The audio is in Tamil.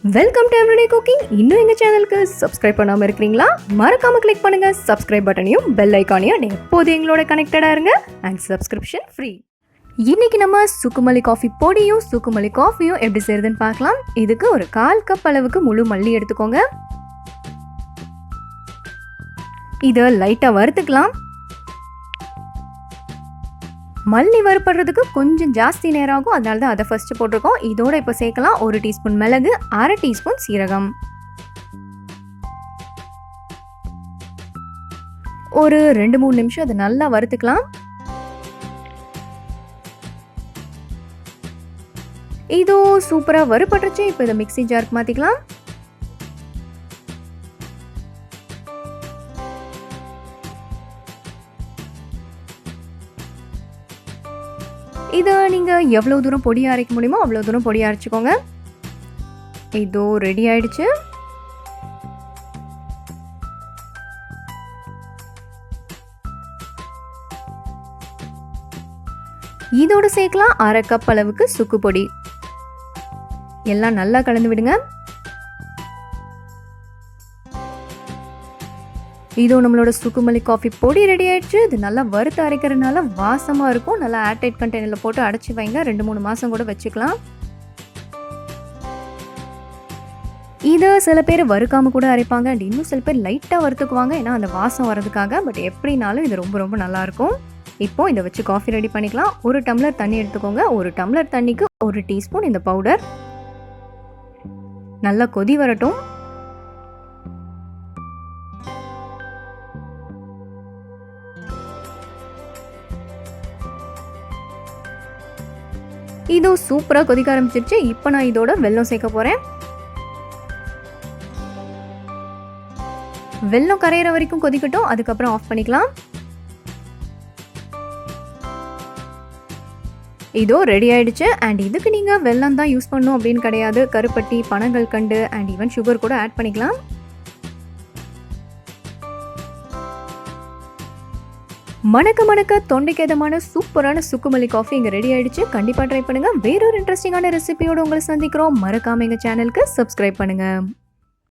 Welcome to everyday cooking. இன்னும் எங்கள் சேனலுக்கு சப்ஸ்கிரைப் பண்ணாமல் இருக்கிறீங்களா? மறக்காமல் கிளிக் பண்ணுங்கள் சப்ஸ்கிரைப் பட்டனையும் பெல் ஐக்கானையும். எப்போது எங்களோட கனெக்டடாக இருங்க அண்ட் சப்ஸ்கிரிப்ஷன் ஃப்ரீ. இன்றைக்கி நம்ம சுக்குமல்லி காஃபி பொடியும் சுக்குமல்லி காஃபியும் எப்படி செய்கிறதுன்னு பார்க்கலாம். இதுக்கு ஒரு 1/4 கப் அளவுக்கு முழு மல்லி எடுத்துக்கோங்க. இதை லைட்டாக வறுத்துக்கலாம். மல்லி வறுப்படுறதுக்கு கொஞ்சம் ஜாஸ்தி நேரம் ஆகும், அதனால தான் அதை ஃபர்ஸ்ட் போட்டிருக்கோம். இதோட இப்போ சேர்க்கலாம் 1 டீஸ்பூன் மிளகு, 1/2 டீஸ்பூன் சீரகம், ஒரு 2-3 நிமிஷம் அதை நல்லா வறுத்துக்கலாம். இதோ சூப்பராக வறுபட்டுருச்சு. இப்போ இதை மிக்ஸி ஜாருக்கு மாற்றிக்கலாம். இதை நீங்கள் எவ்வளோ தூரம் பொடியாக அரைக்க முடியுமோ அவ்வளோ தூரம் பொடியாக அரைச்சிக்கோங்க. இதோ ரெடி ஆயிடுச்சு. இதோடு சேர்க்கலாம் 1/2 கப் அளவுக்கு சுக்கு பொடி. எல்லாம் நல்லா கலந்து விடுங்க. இதோ நம்மளோட சுக்குமல்லி காஃபி பொடி ரெடி ஆயிடுச்சு. இது நல்லா வறுத்து அரைக்கிறதுனால வாசமாக இருக்கும். நல்லா ஏர்டைட் கண்டெய்னரில் போட்டு அடைச்சி வைங்க. 2-3 மாதம் கூட வச்சுக்கலாம். இதை சில பேர் வறுக்காமல் கூட அரைப்பாங்க அண்ட் இன்னும் சில பேர் லைட்டாக வறுத்துக்குவாங்க, ஏன்னா அந்த வாசம் வரதுக்காக. பட் எப்படினாலும் இது ரொம்ப ரொம்ப நல்லாயிருக்கும். இப்போ இதை வச்சு காஃபி ரெடி பண்ணிக்கலாம். 1 டம்ளர் தண்ணி எடுத்துக்கோங்க. 1 டம்ளர் தண்ணிக்கு 1 டீஸ்பூன் இந்த பவுடர். நல்லா கொதி வரட்டும். இதோ சூப்பராக கொதிக்க ஆரம்பிச்சிருச்சு. இப்போ நான் இதோட வெல்லம் சேர்க்க போகிறேன். வெல்லம் கரையிற வரைக்கும் கொதிக்கட்டும், அதுக்கப்புறம் ஆஃப் பண்ணிக்கலாம். இதோ ரெடி ஆயிடுச்சு. அண்ட் இதுக்கு நீங்கள் வெல்லம் தான் யூஸ் பண்ணணும் அப்படின்னு கிடையாது. கருப்பட்டி, பனங்கல்கண்டு அண்ட் ஈவன் சுகர் கூட ஆட் பண்ணிக்கலாம். மணக்க மணக்க தொண்டைக்கு எதமான சூப்பரான சுக்குமல்லி காஃபி இங்கே ரெடி ஆயிடுச்சு. கண்டிப்பாக ட்ரை பண்ணுங்கள். வேறொரு இன்ட்ரெஸ்டிங்கான ரெசிபியோடு உங்களை சந்திக்கிறோம். மறக்காம எங்கள் சேனலுக்கு சப்ஸ்கிரைப் பண்ணுங்கள்.